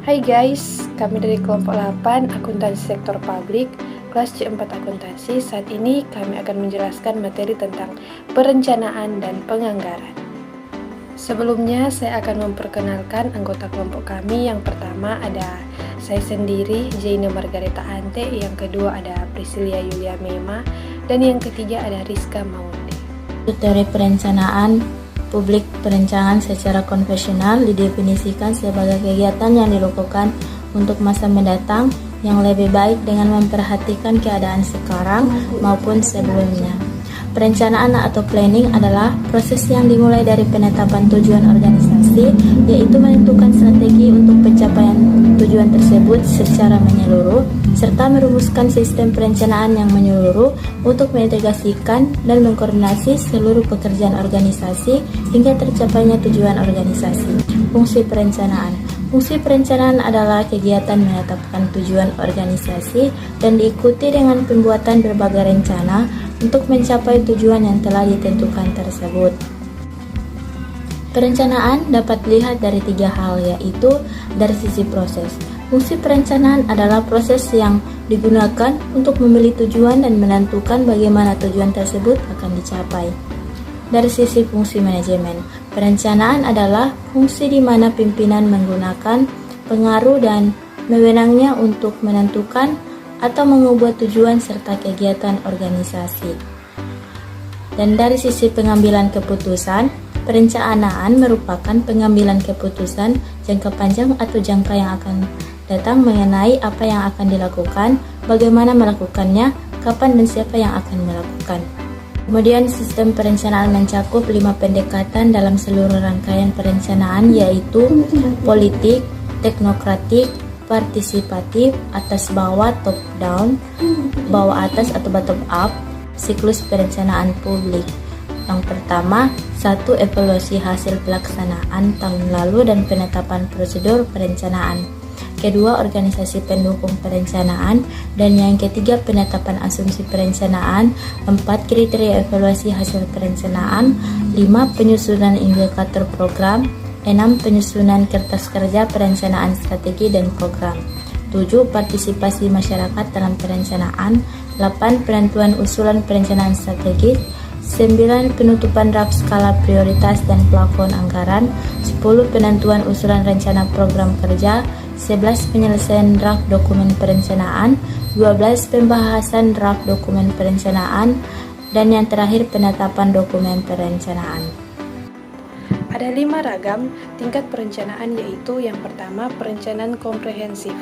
Hai guys, kami dari kelompok 8 Akuntansi Sektor Publik, kelas C4 Akuntansi. Saat ini kami akan menjelaskan materi tentang perencanaan dan penganggaran. Sebelumnya saya akan memperkenalkan anggota kelompok kami. Yang pertama ada saya sendiri, Jaina Margareta Ante. Yang kedua ada Priscilia Yulia Mema. Dan yang ketiga ada Rizka Maude. Teori perencanaan publik. Perencanaan secara konvensional didefinisikan sebagai kegiatan yang dilakukan untuk masa mendatang yang lebih baik dengan memperhatikan keadaan sekarang maupun sebelumnya. Perencanaan atau planning adalah proses yang dimulai dari penetapan tujuan organisasi, yaitu menentukan strategi untuk pencapaian tujuan tersebut secara menyeluruh, serta merumuskan sistem perencanaan yang menyeluruh untuk mengintegrasikan dan mengkoordinasi seluruh pekerjaan organisasi hingga tercapainya tujuan organisasi. Fungsi perencanaan. Fungsi perencanaan adalah kegiatan menetapkan tujuan organisasi dan diikuti dengan pembuatan berbagai rencana untuk mencapai tujuan yang telah ditentukan tersebut. Perencanaan dapat dilihat dari 3 hal, yaitu dari sisi proses. Fungsi perencanaan adalah proses yang digunakan untuk memilih tujuan dan menentukan bagaimana tujuan tersebut akan dicapai. Dari sisi fungsi manajemen, perencanaan adalah fungsi di mana pimpinan menggunakan pengaruh dan wewenangnya untuk menentukan atau mengubah tujuan serta kegiatan organisasi. Dan dari sisi pengambilan keputusan, perencanaan merupakan pengambilan keputusan jangka panjang atau jangka yang akan datang mengenai apa yang akan dilakukan, bagaimana melakukannya, kapan dan siapa yang akan melakukan. Kemudian sistem perencanaan mencakup 5 pendekatan dalam seluruh rangkaian perencanaan, yaitu politik, teknokratik, partisipatif, atas bawah top down, bawah atas atau bottom up, siklus perencanaan publik. Yang pertama, 1. Evaluasi hasil pelaksanaan tahun lalu dan penetapan prosedur perencanaan. Kedua, organisasi pendukung perencanaan. Dan yang ketiga, penetapan asumsi perencanaan. 4. Kriteria evaluasi hasil perencanaan. 5. Penyusunan indikator program. 6. Penyusunan kertas kerja perencanaan strategi dan program. 7. Partisipasi masyarakat dalam perencanaan. 8. Penentuan usulan perencanaan strategis. 9. Penutupan draft skala prioritas dan plafon anggaran. 10. Penentuan usulan rencana program kerja. 11. Penyelesaian draft dokumen perencanaan. 12. Pembahasan draft dokumen perencanaan. Dan yang terakhir, penetapan dokumen perencanaan. Ada 5 ragam tingkat perencanaan, yaitu yang pertama perencanaan komprehensif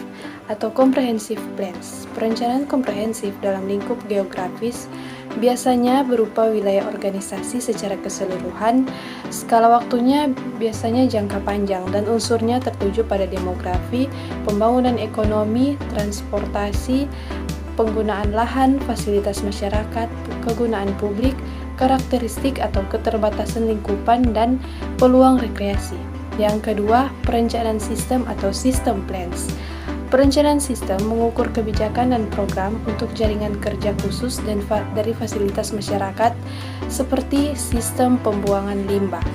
atau comprehensive plans. Perencanaan komprehensif dalam lingkup geografis biasanya berupa wilayah organisasi secara keseluruhan. Skala waktunya biasanya jangka panjang dan unsurnya tertuju pada demografi, pembangunan ekonomi, transportasi, penggunaan lahan, fasilitas masyarakat, kegunaan publik, karakteristik atau keterbatasan lingkupan, dan peluang rekreasi. Yang kedua, perencanaan sistem atau system plans. Perencanaan sistem mengukur kebijakan dan program untuk jaringan kerja khusus dan dari fasilitas masyarakat seperti sistem pembuangan limbah.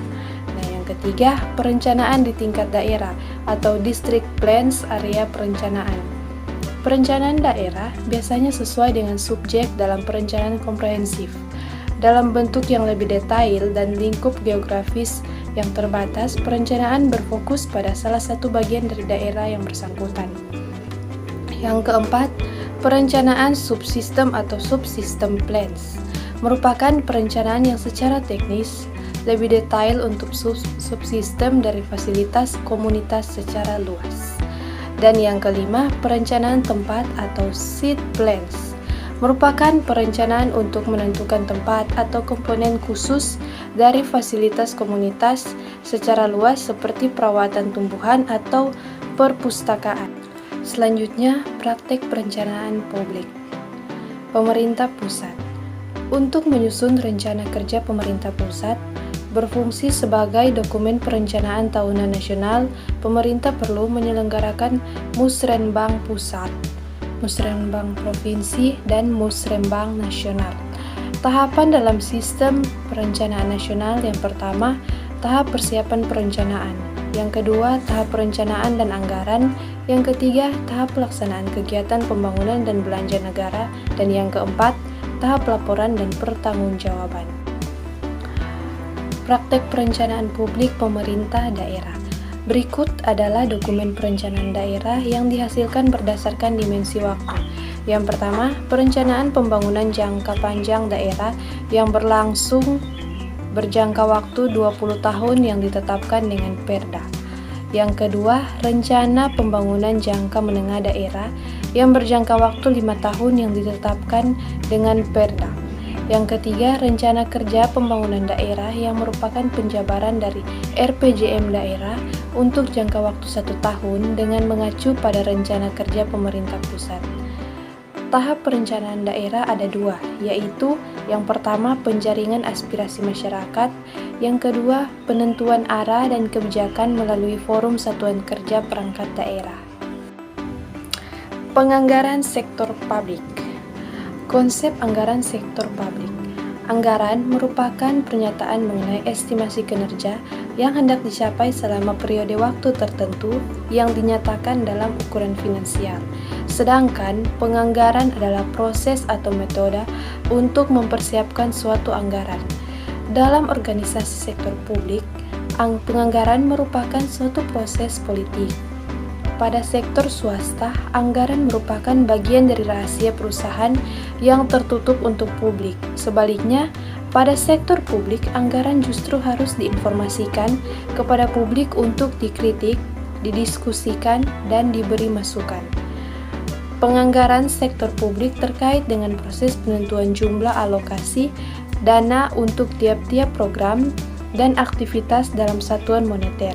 Nah, yang ketiga, perencanaan di tingkat daerah atau district plans area perencanaan. Perencanaan daerah biasanya sesuai dengan subjek dalam perencanaan komprehensif. Dalam bentuk yang lebih detail dan lingkup geografis yang terbatas, perencanaan berfokus pada salah satu bagian dari daerah yang bersangkutan. Yang keempat, perencanaan subsistem atau subsystem plans merupakan perencanaan yang secara teknis lebih detail untuk subsistem dari fasilitas komunitas secara luas. Dan yang kelima, perencanaan tempat atau site plans merupakan perencanaan untuk menentukan tempat atau komponen khusus dari fasilitas komunitas secara luas seperti perawatan tumbuhan atau perpustakaan. Selanjutnya, praktek perencanaan publik. Pemerintah pusat. Untuk menyusun rencana kerja pemerintah pusat berfungsi sebagai dokumen perencanaan tahunan nasional, pemerintah perlu menyelenggarakan Musrenbang Pusat, Musrenbang Provinsi, dan Musrenbang Nasional. Tahapan dalam sistem perencanaan nasional: yang pertama, tahap persiapan perencanaan. Yang kedua, tahap perencanaan dan anggaran. Yang ketiga, tahap pelaksanaan kegiatan pembangunan dan belanja negara. Dan yang keempat, tahap laporan dan pertanggungjawaban. Praktek perencanaan publik pemerintah daerah. Berikut adalah dokumen perencanaan daerah yang dihasilkan berdasarkan dimensi waktu. Yang pertama, perencanaan pembangunan jangka panjang daerah yang berlangsung berjangka waktu 20 tahun yang ditetapkan dengan Perda. Yang kedua, rencana pembangunan jangka menengah daerah yang berjangka waktu 5 tahun yang ditetapkan dengan Perda. Yang ketiga, rencana kerja pembangunan daerah yang merupakan penjabaran dari RPJM daerah untuk jangka waktu 1 tahun dengan mengacu pada rencana kerja pemerintah pusat. Tahap perencanaan daerah ada 2, yaitu yang pertama penjaringan aspirasi masyarakat, yang kedua penentuan arah dan kebijakan melalui forum satuan kerja perangkat daerah. Penganggaran sektor publik. Konsep anggaran sektor publik. Anggaran merupakan pernyataan mengenai estimasi kinerja yang hendak dicapai selama periode waktu tertentu yang dinyatakan dalam ukuran finansial. Sedangkan penganggaran adalah proses atau metode untuk mempersiapkan suatu anggaran. Dalam organisasi sektor publik, penganggaran merupakan suatu proses politik. Pada sektor swasta, anggaran merupakan bagian dari rahasia perusahaan yang tertutup untuk publik. Sebaliknya, pada sektor publik, anggaran justru harus diinformasikan kepada publik untuk dikritik, didiskusikan, dan diberi masukan. Penganggaran sektor publik terkait dengan proses penentuan jumlah alokasi dana untuk tiap-tiap program dan aktivitas dalam satuan moneter.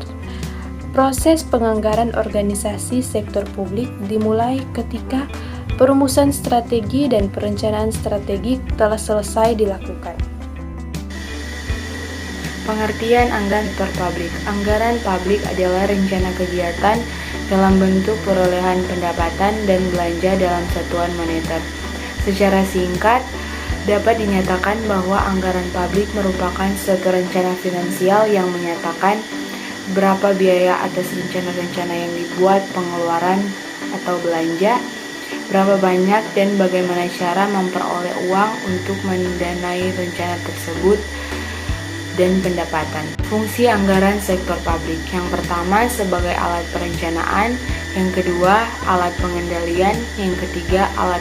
Proses penganggaran organisasi sektor publik dimulai ketika perumusan strategi dan perencanaan strategi telah selesai dilakukan. Pengertian anggaran sektor publik. Anggaran publik adalah rencana kegiatan dalam bentuk perolehan pendapatan dan belanja dalam satuan moneter. Secara singkat, dapat dinyatakan bahwa anggaran publik merupakan suatu rencana finansial yang menyatakan berapa biaya atas rencana-rencana yang dibuat, pengeluaran atau belanja, berapa banyak dan bagaimana cara memperoleh uang untuk mendanai rencana tersebut, dan pendapatan. Fungsi anggaran sektor publik. Yang pertama sebagai alat perencanaan, yang kedua alat pengendalian, yang ketiga alat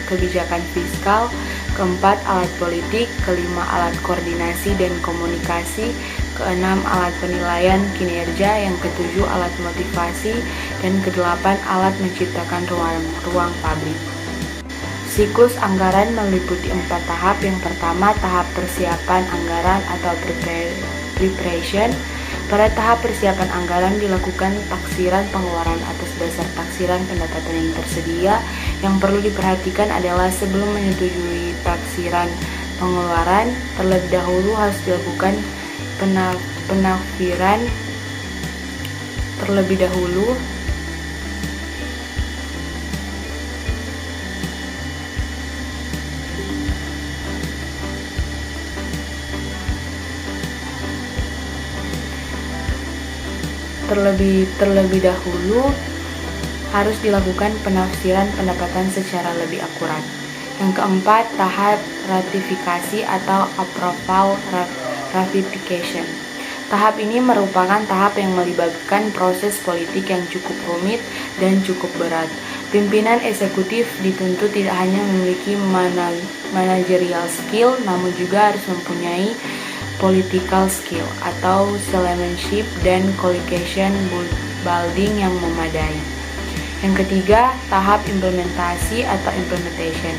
kebijakan fiskal, keempat alat politik, kelima alat koordinasi dan komunikasi, keenam alat penilaian kinerja, yang ketujuh alat motivasi, dan kedelapan alat menciptakan ruang publik. Siklus anggaran meliputi 4 tahap. Yang pertama, tahap persiapan anggaran atau preparation. Pada tahap persiapan anggaran dilakukan taksiran pengeluaran atas dasar taksiran pendapatan yang tersedia. Yang perlu diperhatikan adalah sebelum menyetujui taksiran pengeluaran, terlebih dahulu harus dilakukan penafsiran terlebih dahulu. Terlebih dahulu harus dilakukan penafsiran pendapatan secara lebih akurat. Yang keempat, tahap ratifikasi atau approval ratification. Tahap ini merupakan tahap yang melibatkan proses politik yang cukup rumit dan cukup berat. Pimpinan eksekutif dituntut tidak hanya memiliki managerial skill, namun juga harus mempunyai political skill atau salesmanship dan communication building yang memadai. Yang ketiga, tahap implementasi atau implementation.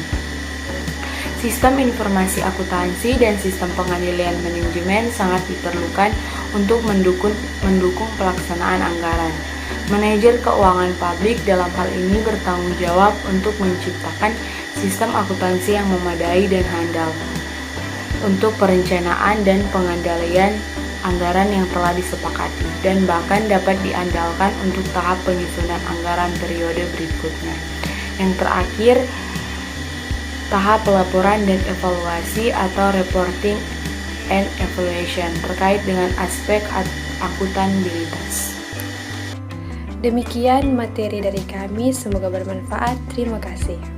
Sistem informasi akuntansi dan sistem pengendalian manajemen sangat diperlukan untuk mendukung pelaksanaan anggaran. Manajer keuangan publik dalam hal ini bertanggung jawab untuk menciptakan sistem akuntansi yang memadai dan handal untuk perencanaan dan pengendalian anggaran yang telah disepakati, dan bahkan dapat diandalkan untuk tahap penyusunan anggaran periode berikutnya. Yang terakhir, tahap pelaporan dan evaluasi atau reporting and evaluation terkait dengan aspek akuntabilitas. Demikian materi dari kami, semoga bermanfaat. Terima kasih.